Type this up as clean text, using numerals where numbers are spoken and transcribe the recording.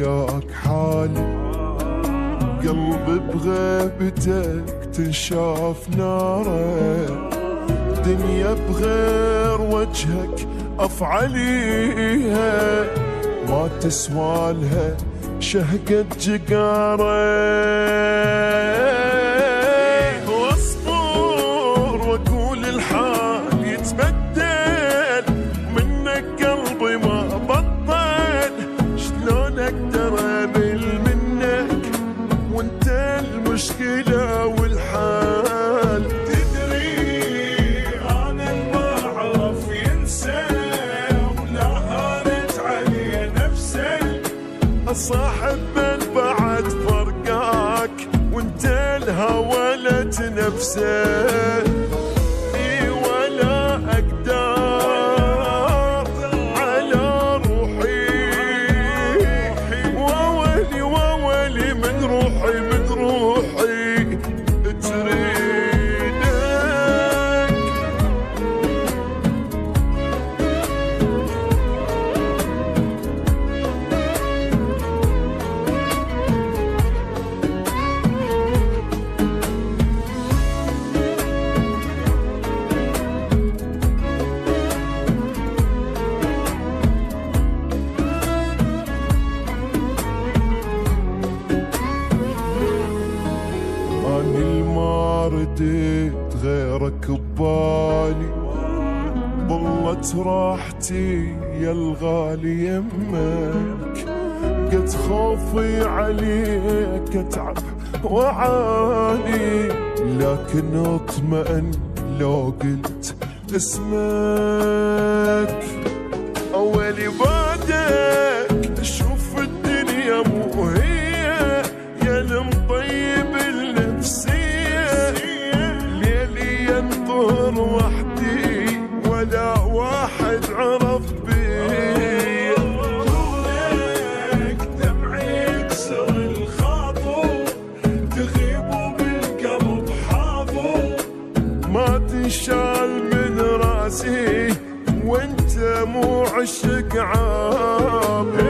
وياك حالي، قلبي بغيبتك تنشاف ناره، دنيا بغير وجهك افعليها، ما تسوالها شهقة جقاره. واصبر واقول الحال يتبدل، منك قلبي ما بطل، شلون اقدر امل منك وانت المشكلة والحال. تدري انا ما اعرف ينسى ولا هانت علي نفسه، صاحب من بعد فرقاك وانت الهوى لا تنفسه، اي ولا اقدر على روحي، وولي وولي من روحي من روحي تريدك. اني ما رديت غيرك ببالي، ضلت راحتي يا الغالي يمك، قد خوفي عليك اتعب وعاني، لكن اطمئن لو قلت اسمك. اولي بعدك اشوف الدنيا مو هي، يا المطيب النفسية، ليلي ينطر وحدي ولا واحد عرف بي. طولك دمعي يكسر الخاطر، تغيب بالقلب حاضر، ما تنشال من راسي وانت مو عشق عابر.